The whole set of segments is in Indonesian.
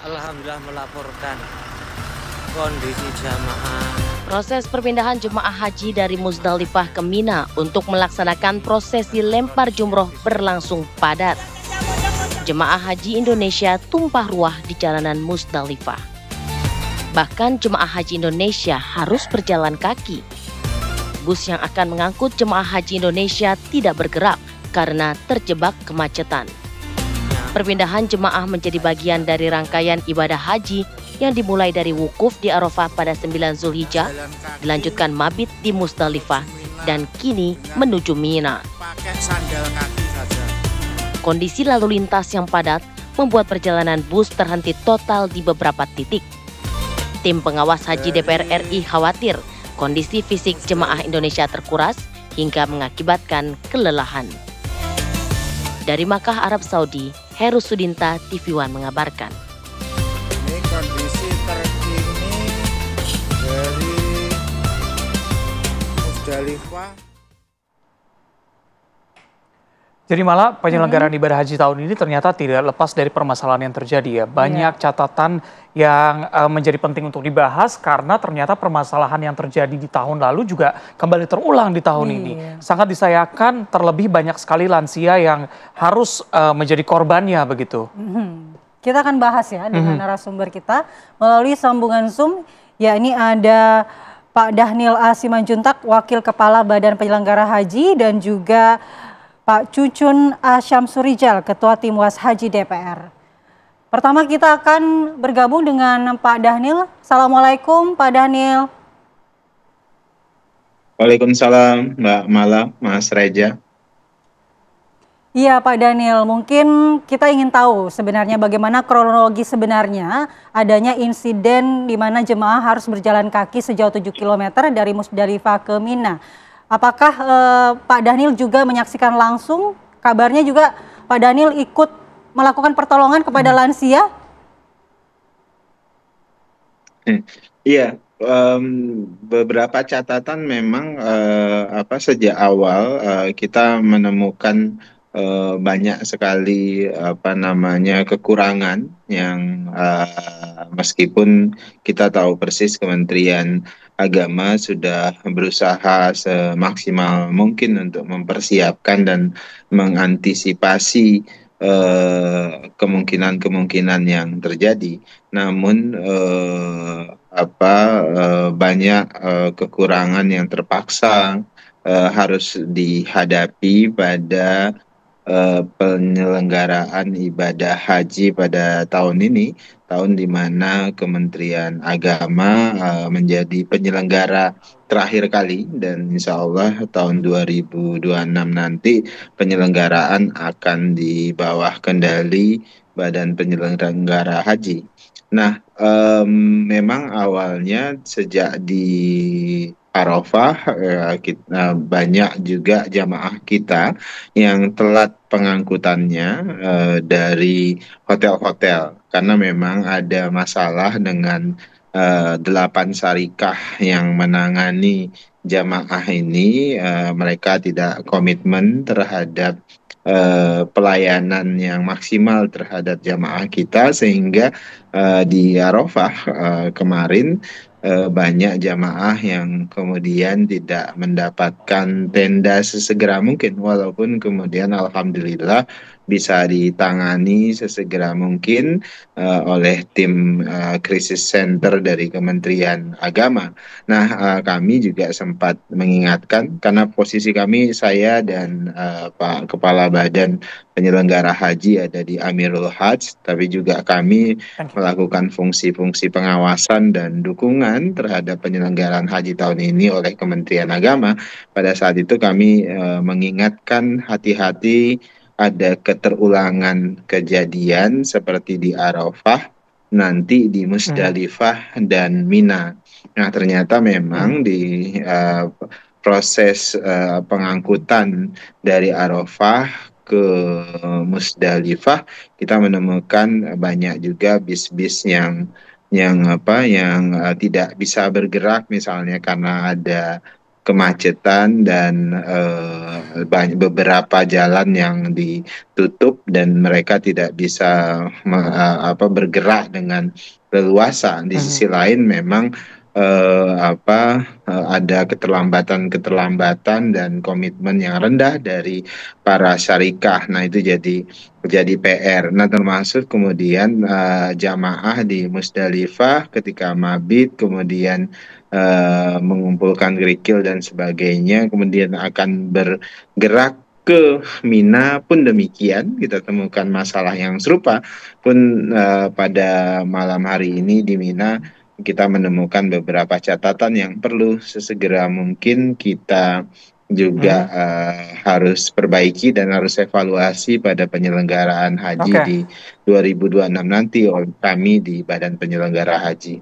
Alhamdulillah melaporkan kondisi jamaah. Proses perpindahan jemaah haji dari Musdalifah ke Mina untuk melaksanakan prosesi lempar jumroh berlangsung padat. Jemaah haji Indonesia tumpah ruah di jalanan Musdalifah. Bahkan jemaah haji Indonesia harus berjalan kaki. Bus yang akan mengangkut jemaah haji Indonesia tidak bergerak karena terjebak kemacetan. Perpindahan jemaah menjadi bagian dari rangkaian ibadah haji yang dimulai dari wukuf di Arafah pada 9 Zulhijjah, dilanjutkan mabit di Musdalifah, dan kini menuju Mina. Pakai sandal kaki saja. Kondisi lalu lintas yang padat membuat perjalanan bus terhenti total di beberapa titik. Tim pengawas haji DPR RI khawatir kondisi fisik jemaah Indonesia terkuras hingga mengakibatkan kelelahan. Dari Makkah, Arab Saudi, Heru Sudinta, TV One mengabarkan. Ini kondisi terkini dari Musdalifah. Jadi malah penyelenggaraan ibadah haji tahun ini ternyata tidak lepas dari permasalahan yang terjadi ya. Banyak catatan yang menjadi penting untuk dibahas karena ternyata permasalahan yang terjadi di tahun lalu juga kembali terulang di tahun ini. Sangat disayangkan terlebih banyak sekali lansia yang harus menjadi korbannya begitu. Kita akan bahas ya dengan narasumber kita melalui sambungan Zoom. Ya, ini ada Pak Dhanil A. Simanjuntak, Wakil Kepala Badan Penyelenggara Haji, dan juga Pak Cucun A. Syamsurijal, Ketua Tim Was Haji DPR. Pertama kita akan bergabung dengan Pak Dhanil. Assalamualaikum Pak Dhanil. Waalaikumsalam Mbak Mala, Mas Reja. Iya Pak Dhanil, mungkin kita ingin tahu sebenarnya bagaimana kronologi sebenarnya adanya insiden di mana jemaah harus berjalan kaki sejauh 7 km dari Musdalifah ke Mina. Apakah Pak Dhanil juga menyaksikan langsung? Kabarnya juga Pak Dhanil ikut melakukan pertolongan kepada lansia? Iya, beberapa catatan memang sejak awal kita menemukan banyak sekali kekurangan yang meskipun kita tahu persis Kementerian Agama sudah berusaha semaksimal mungkin untuk mempersiapkan dan mengantisipasi kemungkinan-kemungkinan yang terjadi. Namun banyak kekurangan yang terpaksa harus dihadapi pada penyelenggaraan ibadah haji pada tahun ini, tahun di mana Kementerian Agama menjadi penyelenggara terakhir kali, dan insya Allah tahun 2026 nanti penyelenggaraan akan di bawah kendali Badan Penyelenggara Haji. Nah, memang awalnya sejak di Arafah banyak juga jamaah kita yang telat pengangkutannya dari hotel-hotel karena memang ada masalah dengan 8 syarikah yang menangani jamaah ini. Mereka tidak komitmen terhadap pelayanan yang maksimal terhadap jamaah kita, sehingga di Arafah kemarin banyak jamaah yang kemudian tidak mendapatkan tenda sesegera mungkin, walaupun kemudian alhamdulillah bisa ditangani sesegera mungkin oleh tim krisis center dari Kementerian Agama. Nah, kami juga sempat mengingatkan karena posisi kami, saya dan Pak Kepala Badan Penyelenggara Haji ada di Amirul Hajj, tapi juga kami melakukan fungsi-fungsi pengawasan dan dukungan terhadap penyelenggaraan haji tahun ini oleh Kementerian Agama. Pada saat itu kami mengingatkan hati-hati ada keterulangan kejadian seperti di Arafah, nanti di Musdalifah dan Mina. Nah, ternyata memang di proses pengangkutan dari Arafah ke Musdalifah kita menemukan banyak juga bis-bis yang tidak bisa bergerak, misalnya karena ada kemacetan dan beberapa jalan yang ditutup dan mereka tidak bisa bergerak dengan leluasa. Di sisi lain memang ada keterlambatan dan komitmen yang rendah dari para syarikah. Nah, itu jadi PR. Nah, termasuk kemudian jamaah di Musdalifah ketika mabit, kemudian mengumpulkan kerikil dan sebagainya, kemudian akan bergerak ke Mina pun demikian, kita temukan masalah yang serupa pun pada malam hari ini di Mina kita menemukan beberapa catatan yang perlu sesegera mungkin kita juga harus perbaiki dan harus evaluasi pada penyelenggaraan haji di 2026 nanti oleh kami di Badan Penyelenggara Haji.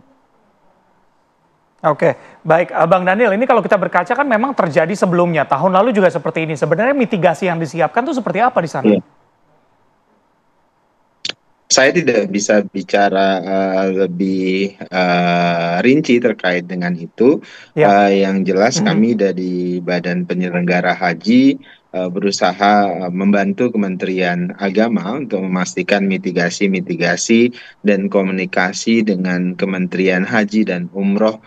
Oke, baik Bang Daniel, ini kalau kita berkaca kan memang terjadi sebelumnya, tahun lalu juga seperti ini. Sebenarnya mitigasi yang disiapkan tuh seperti apa di sana? Iya. Saya tidak bisa bicara lebih rinci terkait dengan itu. Yang jelas kami dari Badan Penyelenggara Haji berusaha membantu Kementerian Agama untuk memastikan mitigasi dan komunikasi dengan Kementerian Haji dan Umroh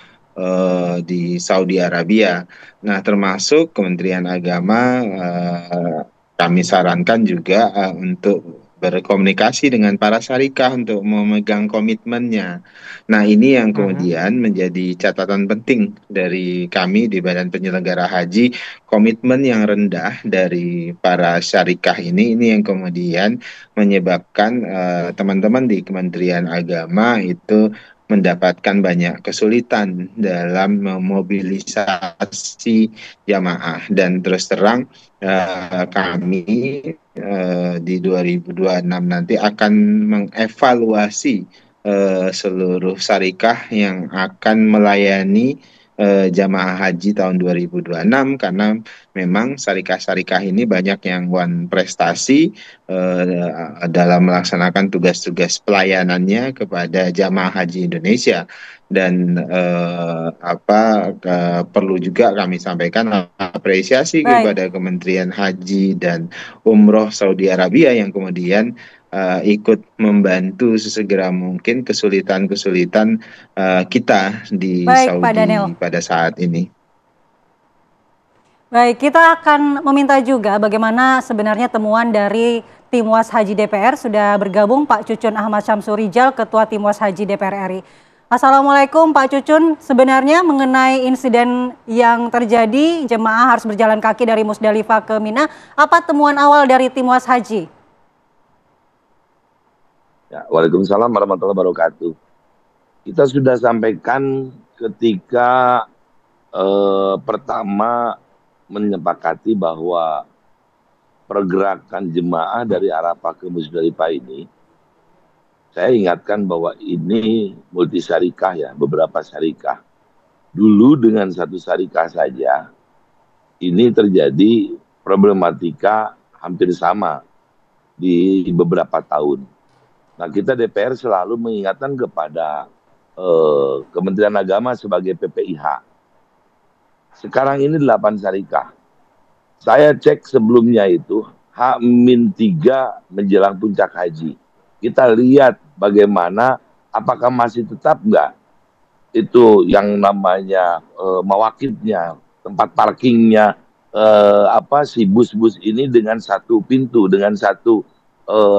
di Saudi Arabia. Nah, termasuk Kementerian Agama kami sarankan juga untuk berkomunikasi dengan para syarikah untuk memegang komitmennya. Nah, ini yang kemudian menjadi catatan penting dari kami di Badan Penyelenggara Haji, komitmen yang rendah dari para syarikah ini yang kemudian menyebabkan teman-teman di Kementerian Agama itu mendapatkan banyak kesulitan dalam memobilisasi jamaah. Dan terus terang kami di 2026 nanti akan mengevaluasi seluruh syarikah yang akan melayani jamaah haji tahun 2026 karena memang syarikah-syarikah ini banyak yang prestasi dalam melaksanakan tugas-tugas pelayanannya kepada jamaah haji Indonesia. Dan perlu juga kami sampaikan apresiasi kepada Kementerian Haji dan Umroh Saudi Arabia yang kemudian ikut membantu sesegera mungkin kesulitan-kesulitan kita di Saudi pada saat ini. Baik, kita akan meminta juga bagaimana sebenarnya temuan dari Timwas Haji DPR. Sudah bergabung Pak Cucun Ahmad Syamsurijal, Ketua Timwas Haji DPR RI. Assalamualaikum Pak Cucun, sebenarnya mengenai insiden yang terjadi jemaah harus berjalan kaki dari Musdalifah ke Mina, apa temuan awal dari Timwas Haji? Ya, Waalaikumsalam warahmatullahi wabarakatuh. Kita sudah sampaikan ketika pertama menyepakati bahwa pergerakan jemaah dari Arafah ke Musdalifah ini, saya ingatkan bahwa ini multi syarikah ya, beberapa syarikah. Dulu dengan satu syarikah saja, ini terjadi problematika hampir sama di beberapa tahun. Nah, kita DPR selalu mengingatkan kepada Kementerian Agama sebagai PPIH. Sekarang ini 8 syarikah. Saya cek sebelumnya itu H-3 menjelang puncak haji. Kita lihat bagaimana apakah masih tetap nggak itu yang namanya mawakibnya, tempat parkingnya, si bus-bus ini dengan satu pintu, dengan satu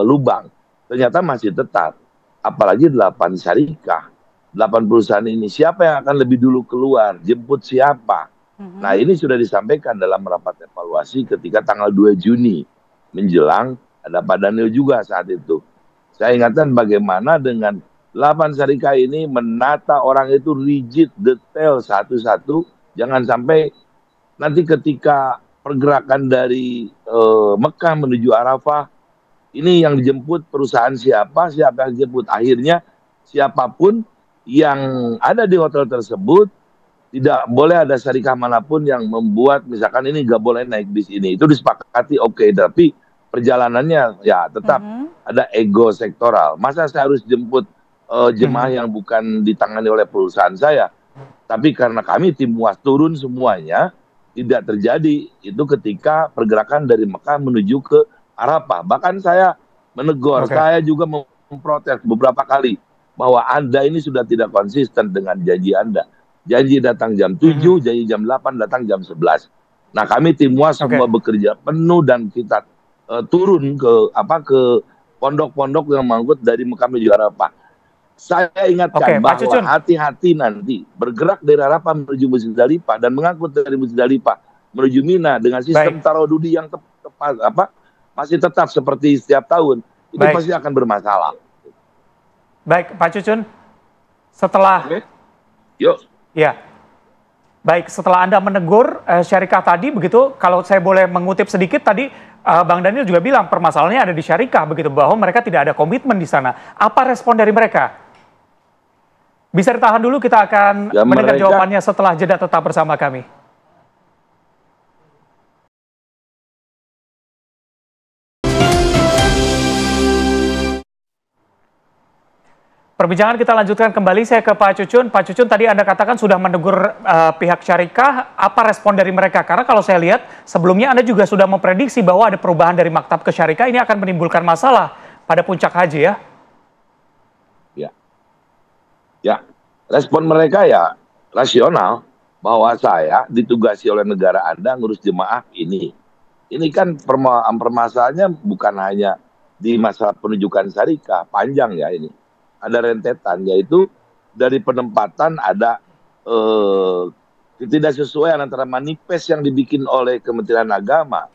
lubang. Ternyata masih tetap. Apalagi 8 syarikah, 8 perusahaan ini. Siapa yang akan lebih dulu keluar? Jemput siapa? Nah, ini sudah disampaikan dalam rapat evaluasi ketika tanggal 2 Juni. Menjelang, ada Pak Daniel juga saat itu. Saya ingatkan bagaimana dengan 8 syarikah ini menata orang itu rigid, detail satu-satu. Jangan sampai nanti ketika pergerakan dari Mekah menuju Arafah, ini yang dijemput perusahaan siapa yang dijemput. Akhirnya siapapun yang ada di hotel tersebut, tidak boleh ada syarikah manapun yang membuat, misalkan ini nggak boleh naik bis ini. Itu disepakati oke, tapi perjalanannya ya tetap ada ego sektoral. Masa saya harus jemput jemaah yang bukan ditangani oleh perusahaan saya? Tapi karena kami Timwas turun semuanya, tidak terjadi itu ketika pergerakan dari Mekah menuju ke Arafah. Bahkan saya menegur, saya juga memprotes beberapa kali bahwa Anda ini sudah tidak konsisten dengan janji Anda. Janji datang jam 7, janji jam 8, datang jam 11. Nah, kami tim WAS semua bekerja penuh dan kita turun ke pondok-pondok yang mengangkut dari Mekah menuju Arafah. Saya ingatkan bahwa hati-hati nanti bergerak dari Arafah menuju Musdalifah dan mengangkut dari Musdalifah menuju Mina dengan sistem tarodudi yang masih tetap seperti setiap tahun, itu pasti akan bermasalah. Baik, Pak Cucun, setelah setelah Anda menegur syarikah tadi, begitu, kalau saya boleh mengutip sedikit tadi, Bang Daniel juga bilang permasalahannya ada di syarikah, begitu, bahwa mereka tidak ada komitmen di sana. Apa respon dari mereka? Bisa ditahan dulu, kita akan mendengar jawabannya setelah jeda. Tetap bersama kami. Perbincangan kita lanjutkan kembali, saya ke Pak Cucun. Pak Cucun, tadi Anda katakan sudah menegur pihak syarikah, apa respon dari mereka? Karena kalau saya lihat sebelumnya Anda juga sudah memprediksi bahwa ada perubahan dari maktab ke syarikah, ini akan menimbulkan masalah pada puncak haji ya? Ya, respon mereka ya rasional, bahwa saya ditugasi oleh negara Anda ngurus jemaah ini. Ini kan permasalahannya bukan hanya di masalah penunjukan syarikah, panjang ya ini. Ada rentetan, yaitu dari penempatan ada ketidaksesuaian antara manifest yang dibikin oleh Kementerian Agama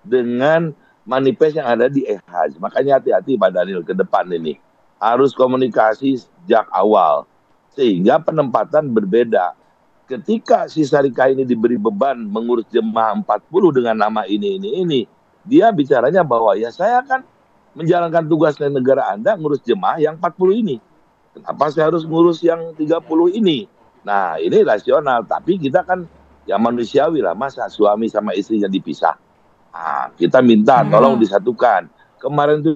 dengan manifest yang ada di EHAJ. Makanya hati-hati Pak Daniel ke depan ini. Harus komunikasi sejak awal, sehingga penempatan berbeda. Ketika si syarikah ini diberi beban mengurus jemaah 40 dengan nama ini, dia bicaranya bahwa ya saya akan menjalankan tugas dari negara Anda ngurus jemaah yang 40 ini. Kenapa saya harus ngurus yang 30 ini? Nah, ini rasional, tapi kita kan ya manusiawi lah, masa suami sama istrinya dipisah. Nah, kita minta tolong disatukan. Kemarin itu,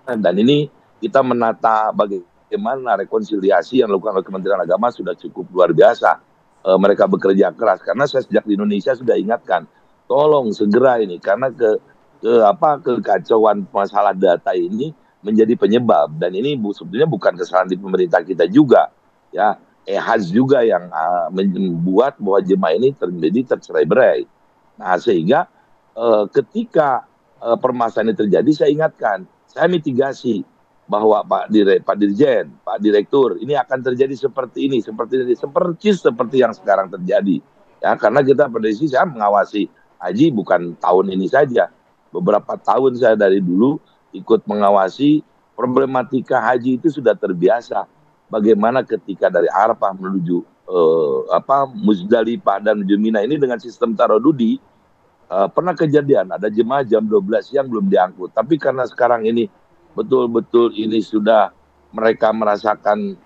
dan ini kita menata bagaimana rekonsiliasi yang dilakukan oleh Kementerian Agama sudah cukup luar biasa. Mereka bekerja keras, karena saya sejak di Indonesia sudah ingatkan, tolong segera ini, karena kekacauan masalah data ini menjadi penyebab, dan ini sebetulnya bukan kesalahan di pemerintah kita juga, ya, EHAJ juga yang membuat bahwa jemaah ini terjadi tercerai-berai. Nah, sehingga ketika permasalahan ini terjadi, saya ingatkan, saya mitigasi bahwa Pak Dirjen, Pak Direktur, ini akan terjadi seperti ini, seperti yang sekarang terjadi, ya, karena kita prediksi, saya mengawasi haji bukan tahun ini saja. Beberapa tahun saya dari dulu ikut mengawasi problematika haji, itu sudah terbiasa. Bagaimana ketika dari Arafah menuju Musdalifah dan menuju Mina ini dengan sistem tarodudi, pernah kejadian ada jemaah jam 12 siang belum diangkut. Tapi karena sekarang ini betul-betul ini sudah mereka merasakan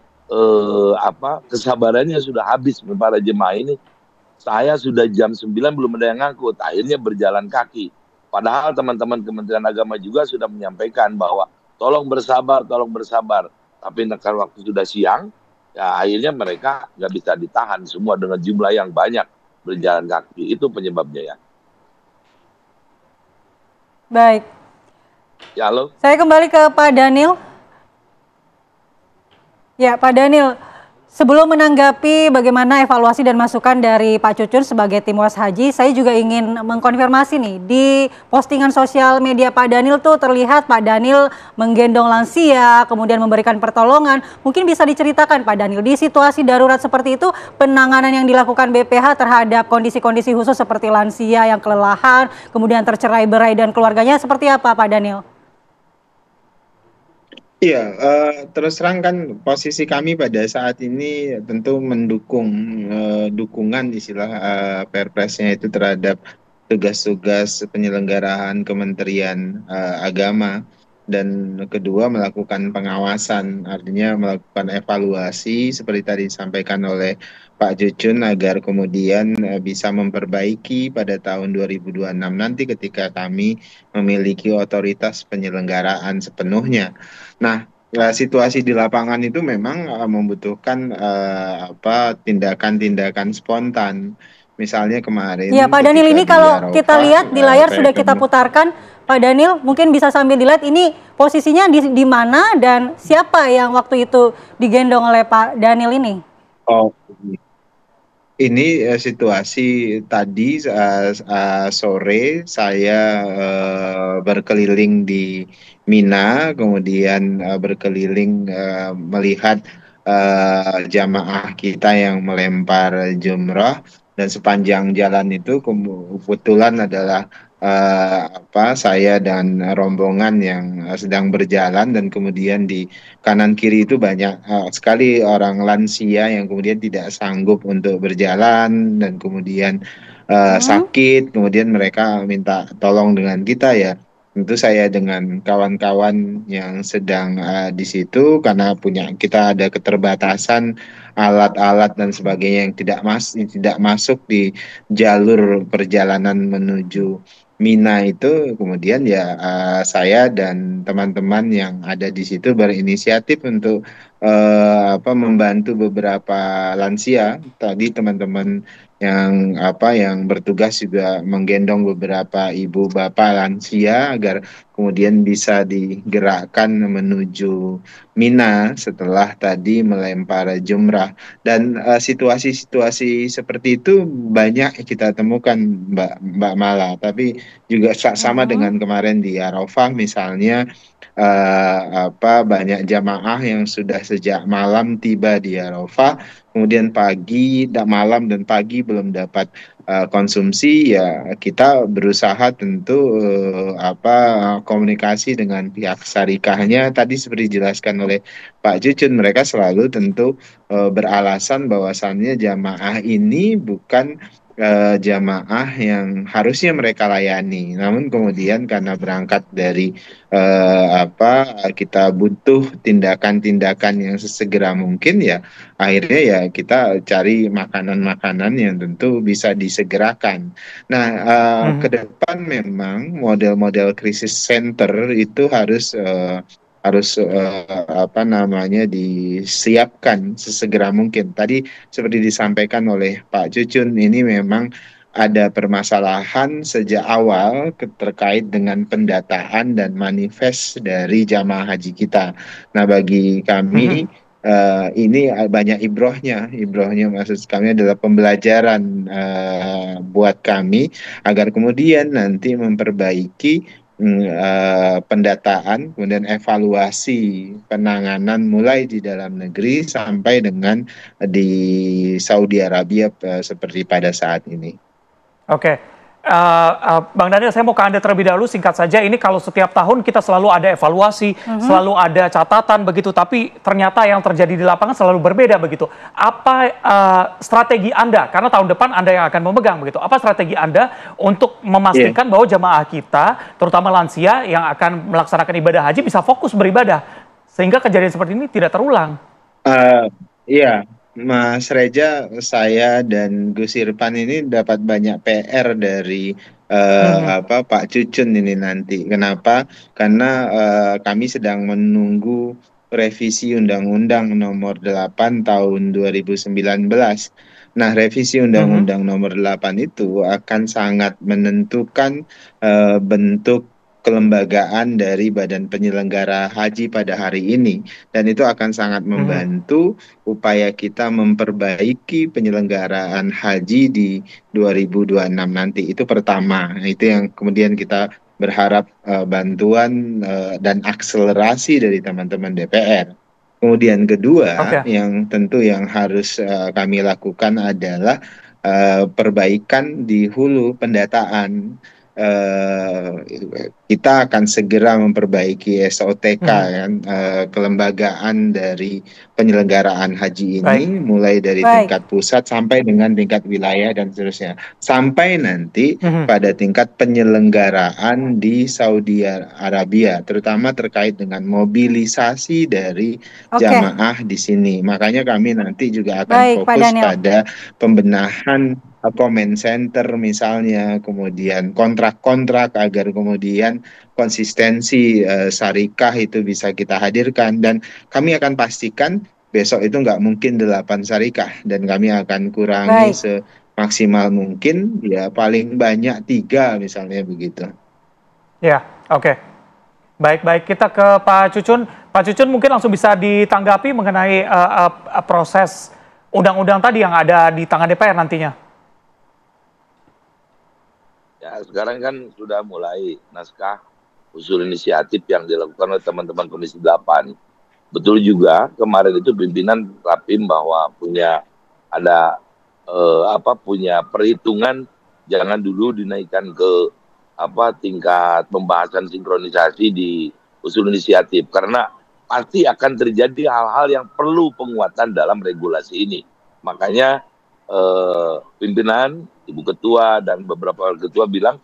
kesabarannya sudah habis para jemaah ini. Saya sudah jam 9 belum ada yang ngangkut, akhirnya berjalan kaki. Padahal teman-teman Kementerian Agama juga sudah menyampaikan bahwa tolong bersabar. Tapi karena waktu sudah siang, ya akhirnya mereka nggak bisa ditahan semua dengan jumlah yang banyak berjalan kaki. Itu penyebabnya ya. Baik. Ya, halo. Saya kembali ke Pak Daniel. Ya, Pak Daniel. Sebelum menanggapi bagaimana evaluasi dan masukan dari Pak Cucun sebagai tim Was Haji, saya juga ingin mengkonfirmasi nih, di postingan sosial media Pak Daniel tuh terlihat Pak Daniel menggendong lansia, kemudian memberikan pertolongan. Mungkin bisa diceritakan Pak Daniel, di situasi darurat seperti itu, penanganan yang dilakukan BPH terhadap kondisi-kondisi khusus seperti lansia yang kelelahan, kemudian tercerai-berai dan keluarganya seperti apa Pak Daniel? Iya, terus terang kan posisi kami pada saat ini tentu mendukung dukungan istilah Perpresnya itu terhadap tugas-tugas penyelenggaraan Kementerian Agama, dan kedua melakukan pengawasan, artinya melakukan evaluasi seperti tadi disampaikan oleh Pak Cucun agar kemudian bisa memperbaiki pada tahun 2026 nanti ketika kami memiliki otoritas penyelenggaraan sepenuhnya. Nah, situasi di lapangan itu memang membutuhkan tindakan-tindakan spontan. misalnya kemarin Iya, Pak Daniel, ini ketika di kalau kita Arafah, lihat di layar saya sudah kita kembali. putarkan. Pak Daniel, mungkin bisa sambil dilihat ini posisinya di mana dan siapa yang waktu itu digendong oleh Pak Daniel ini? Oh, ini situasi tadi sore saya berkeliling di Mina, kemudian berkeliling melihat jamaah kita yang melempar jumrah, dan sepanjang jalan itu kebetulan adalah saya dan rombongan yang sedang berjalan, dan kemudian di kanan kiri itu banyak sekali orang lansia yang kemudian tidak sanggup untuk berjalan, dan kemudian sakit, kemudian mereka minta tolong dengan kita ya. Tentu saya dengan kawan-kawan yang sedang di situ, karena kita ada keterbatasan alat-alat dan sebagainya yang tidak masuk di jalur perjalanan menuju Mina itu, kemudian ya saya dan teman-teman yang ada di situ berinisiatif untuk membantu beberapa lansia. Tadi teman-teman yang bertugas juga menggendong beberapa ibu bapak lansia agar kemudian bisa digerakkan menuju Mina setelah tadi melempar jumrah. Dan situasi-situasi seperti itu banyak kita temukan, Mbak Mala. Tapi juga sama dengan kemarin di Arafah misalnya, banyak jamaah yang sudah sejak malam tiba di Arafah, kemudian malam dan pagi belum dapat konsumsi. Ya kita berusaha tentu komunikasi dengan pihak syarikahnya. Tadi seperti dijelaskan oleh Pak Cucun, mereka selalu tentu beralasan bahwasannya jamaah ini bukan jamaah yang harusnya mereka layani. Namun kemudian karena berangkat dari kita butuh tindakan-tindakan yang sesegera mungkin, ya akhirnya ya kita cari makanan-makanan yang tentu bisa disegerakan. Nah, ke depan memang model-model krisis center itu harus disiapkan sesegera mungkin. Tadi seperti disampaikan oleh Pak Cucun, ini memang ada permasalahan sejak awal terkait dengan pendataan dan manifest dari jamaah haji kita. Nah, bagi kami ini banyak ibrohnya. Ibrohnya maksud kami adalah pembelajaran buat kami agar kemudian nanti memperbaiki pendataan, kemudian evaluasi penanganan mulai di dalam negeri sampai dengan di Saudi Arabia seperti pada saat ini. Oke, Bang Daniel, saya mau ke Anda terlebih dahulu, singkat saja. Ini kalau setiap tahun kita selalu ada evaluasi, selalu ada catatan begitu, tapi ternyata yang terjadi di lapangan selalu berbeda begitu. Apa strategi Anda, karena tahun depan Anda yang akan memegang begitu, apa strategi Anda untuk memastikan bahwa jemaah kita, terutama lansia yang akan melaksanakan ibadah haji, bisa fokus beribadah, sehingga kejadian seperti ini tidak terulang? Iya, Mas Reja, saya dan Gus Irfan ini dapat banyak PR dari Pak Cucun ini nanti. Kenapa? Karena kami sedang menunggu revisi Undang-Undang Nomor 8 Tahun 2019. Nah, revisi Undang-Undang Nomor 8 itu akan sangat menentukan bentuk kelembagaan dari Badan Penyelenggara Haji pada hari ini, dan itu akan sangat membantu upaya kita memperbaiki penyelenggaraan haji di 2026 nanti. Itu pertama, itu yang kemudian kita berharap bantuan dan akselerasi dari teman-teman DPR. Kemudian kedua, yang tentu yang harus kami lakukan adalah perbaikan di hulu pendataan. Kita akan segera memperbaiki SOTK kan, kelembagaan dari penyelenggaraan haji ini, mulai dari tingkat pusat sampai dengan tingkat wilayah dan seterusnya, sampai nanti pada tingkat penyelenggaraan di Saudi Arabia, terutama terkait dengan mobilisasi dari jamaah di sini. Makanya kami nanti juga akan fokus pada pembenahan comment center misalnya, kemudian kontrak-kontrak agar kemudian konsistensi syarikah itu bisa kita hadirkan, dan kami akan pastikan besok itu nggak mungkin 8 syarikah, dan kami akan kurangi maksimal mungkin ya paling banyak 3 misalnya begitu. Ya, oke. Baik, kita ke Pak Cucun. Pak Cucun mungkin langsung bisa ditanggapi mengenai proses undang-undang tadi yang ada di tangan DPR nantinya. Ya, sekarang kan sudah mulai naskah usul inisiatif yang dilakukan oleh teman-teman Komisi 8. Betul juga kemarin itu pimpinan Rapim bahwa punya punya perhitungan jangan dulu dinaikkan ke tingkat pembahasan sinkronisasi di usul inisiatif karena pasti akan terjadi hal-hal yang perlu penguatan dalam regulasi ini. Makanya pimpinan, Ibu Ketua dan beberapa ketua bilang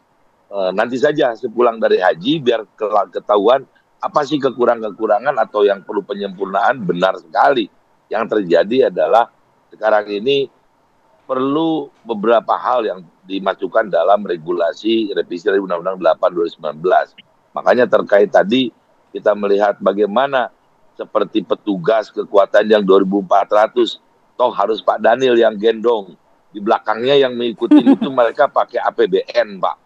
nanti saja sepulang dari haji biar ketahuan apa sih kekurangan-kekurangan atau yang perlu penyempurnaan. Benar sekali. Yang terjadi adalah sekarang ini perlu beberapa hal yang dimasukkan dalam regulasi revisi dari Undang-Undang 8 2019. Makanya terkait tadi kita melihat bagaimana seperti petugas kekuatan yang 2.400, toh harus Pak Daniel yang gendong. Di belakangnya yang mengikuti itu mereka pakai APBN, Pak.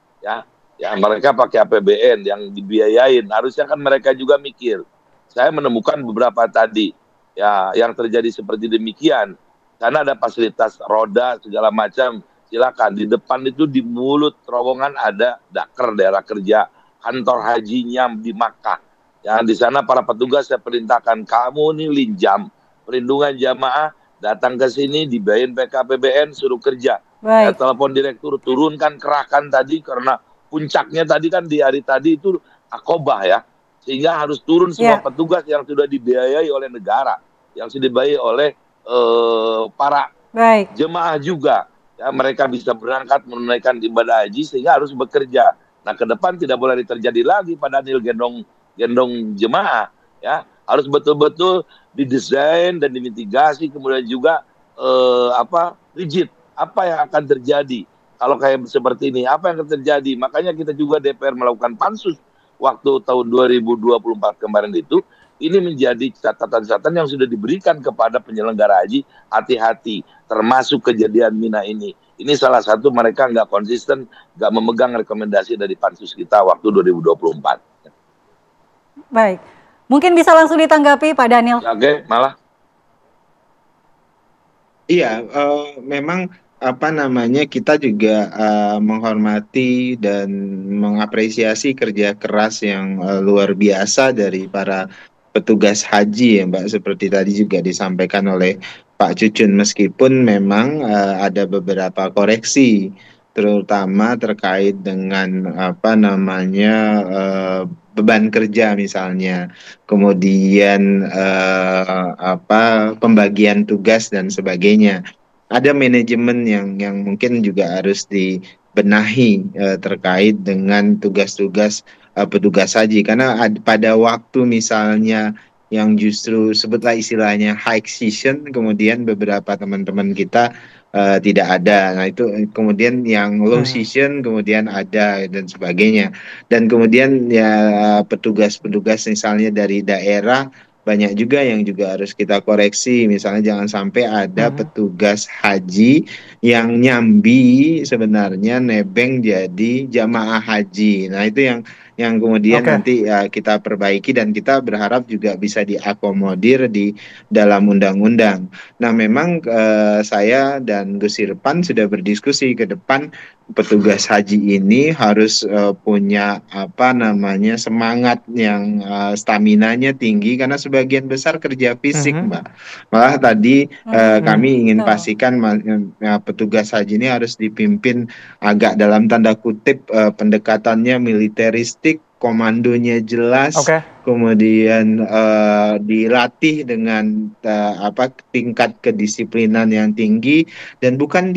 Ya, mereka pakai APBN yang dibiayain. Harusnya kan mereka juga mikir. Saya menemukan beberapa tadi ya yang terjadi seperti demikian. Karena ada fasilitas roda segala macam, silakan. Di depan itu di mulut terowongan ada daker daerah kerja kantor hajinya di Makkah. Ya, di sana para petugas saya perintahkan, kamu nih linjam perlindungan jamaah, datang ke sini dibayarin PKPBN, suruh kerja. Ya, telepon direktur, turunkan kerahkan tadi karena puncaknya tadi kan di hari tadi itu akobah ya. Sehingga harus turun semua petugas yang sudah dibiayai oleh negara, yang sudah dibiayai oleh para jemaah juga, ya mereka bisa berangkat menunaikan ibadah haji sehingga harus bekerja. Nah ke depan tidak boleh terjadi lagi Pak Daniel gendong jemaah, ya harus betul-betul didesain dan dimitigasi kemudian juga rigid apa yang akan terjadi kalau kayak seperti ini, apa yang akan terjadi. Makanya kita juga DPR melakukan pansus waktu tahun 2024 kemarin itu. Ini menjadi catatan-catatan yang sudah diberikan kepada penyelenggara haji, hati-hati, termasuk kejadian Mina ini. Ini salah satu mereka nggak konsisten, nggak memegang rekomendasi dari pansus kita waktu 2024. Baik, mungkin bisa langsung ditanggapi Pak Daniel. Oke, malah. Iya, memang kita juga menghormati dan mengapresiasi kerja keras yang luar biasa dari para petugas haji ya Mbak, seperti tadi juga disampaikan oleh Pak Cucun, meskipun memang ada beberapa koreksi terutama terkait dengan beban kerja misalnya, kemudian pembagian tugas dan sebagainya. Ada manajemen yang mungkin juga harus dibenahi terkait dengan tugas-tugas petugas haji, karena pada waktu misalnya yang justru sebutlah istilahnya high season, kemudian beberapa teman-teman kita tidak ada. Nah itu kemudian yang low season kemudian ada dan sebagainya. Dan kemudian ya petugas-petugas misalnya dari daerah banyak juga yang juga harus kita koreksi. Misalnya jangan sampai ada petugas haji yang nyambi sebenarnya nebeng jadi jamaah haji. Nah itu yang kemudian nanti kita perbaiki dan kita berharap juga bisa diakomodir di dalam undang-undang. Nah memang saya dan Gus Irfan sudah berdiskusi ke depan petugas haji ini harus punya semangat yang staminanya tinggi karena sebagian besar kerja fisik Mbak. Malah tadi kami ingin pastikan petugas haji ini harus dipimpin agak dalam tanda kutip pendekatannya militeristik, komandonya jelas, kemudian dilatih dengan tingkat kedisiplinan yang tinggi dan bukan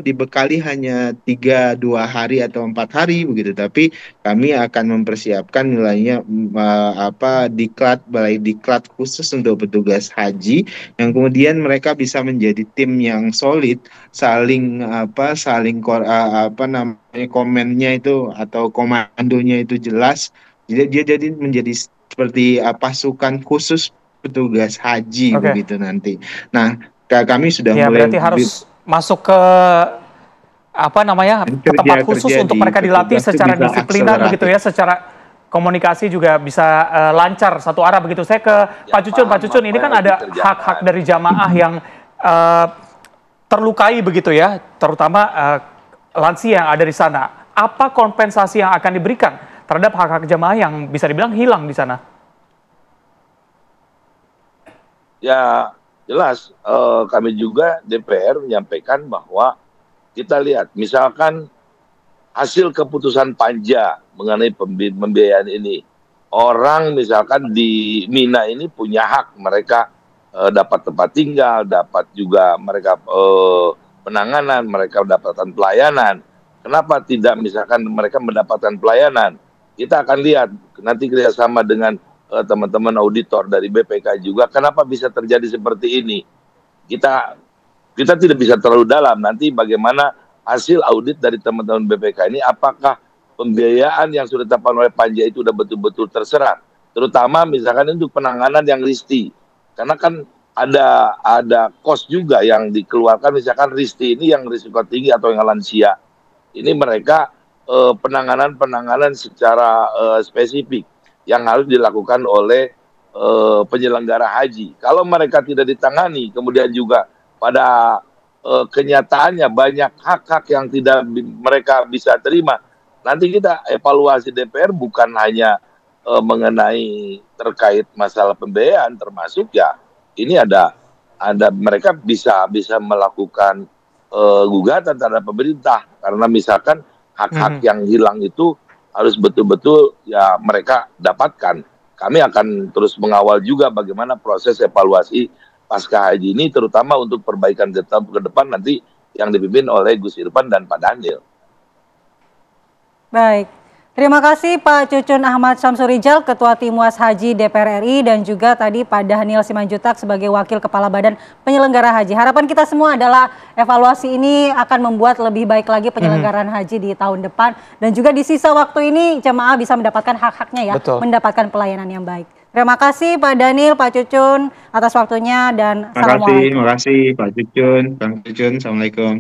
dibekali hanya 2 hari atau 4 hari begitu, tapi kami akan mempersiapkan nilainya balai diklat khusus untuk petugas haji yang kemudian mereka bisa menjadi tim yang solid, saling komennya itu atau komandonya itu jelas. Dia jadi menjadi seperti pasukan khusus petugas haji begitu nanti. Nah, kami sudah mulai berarti harus masuk ke apa namanya ke tempat khusus untuk mereka dilatih secara disiplinan begitu ya, secara komunikasi juga bisa lancar satu arah begitu. Saya ke Pak Cucun. Pak Cucun, ini kan ada hak-hak dari jamaah yang terlukai begitu ya, terutama lansia yang ada di sana. Apa kompensasi yang akan diberikan terhadap hak-hak jamaah yang bisa dibilang hilang di sana? Ya jelas, kami juga DPR menyampaikan bahwa kita lihat, misalkan hasil keputusan panja mengenai pembiayaan ini, orang misalkan di Mina ini punya hak, mereka dapat tempat tinggal, dapat juga mereka penanganan, mereka mendapatkan pelayanan. Kenapa tidak misalkan mereka mendapatkan pelayanan? Kita akan lihat nanti kerjasama dengan teman-teman auditor dari BPK juga, kenapa bisa terjadi seperti ini? Kita tidak bisa terlalu dalam, nanti bagaimana hasil audit dari teman-teman BPK ini, apakah pembiayaan yang sudah ditetapkan oleh panja itu sudah betul-betul terserap, terutama misalkan untuk penanganan yang risti, karena kan ada kos juga yang dikeluarkan, misalkan risti ini yang risiko tinggi atau yang lansia, ini mereka penanganan secara spesifik yang harus dilakukan oleh penyelenggara haji. Kalau mereka tidak ditangani, kemudian juga pada kenyataannya banyak hak-hak yang tidak mereka bisa terima. Nanti kita evaluasi DPR bukan hanya mengenai terkait masalah pembiayaan, termasuk ya ini ada mereka bisa melakukan gugatan terhadap pemerintah karena misalkan hak-hak yang hilang itu harus betul-betul ya mereka dapatkan. Kami akan terus mengawal juga bagaimana proses evaluasi pasca haji ini, terutama untuk perbaikan ke depan nanti yang dipimpin oleh Gus Irfan dan Pak Daniel. Baik, terima kasih Pak Cucun Ahmad Syamsurijal, Ketua Timuas Haji DPR RI, dan juga tadi Pak Daniel Simanjuntak sebagai Wakil Kepala Badan Penyelenggara Haji. Harapan kita semua adalah evaluasi ini akan membuat lebih baik lagi penyelenggaraan haji di tahun depan, dan juga di sisa waktu ini jemaah bisa mendapatkan hak-haknya ya, mendapatkan pelayanan yang baik. Terima kasih Pak Daniel, Pak Cucun atas waktunya, dan assalamualaikum. Terima kasih Pak Cucun, Bang Cucun, assalamualaikum.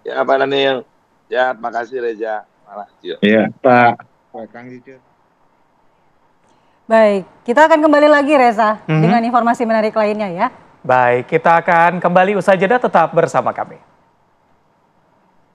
Ya Pak Daniel, ya terima kasih Reza. Ya Pak Kang Cucun. Baik, kita akan kembali lagi Reza dengan informasi menarik lainnya ya. Baik, kita akan kembali usai jeda, tetap bersama kami.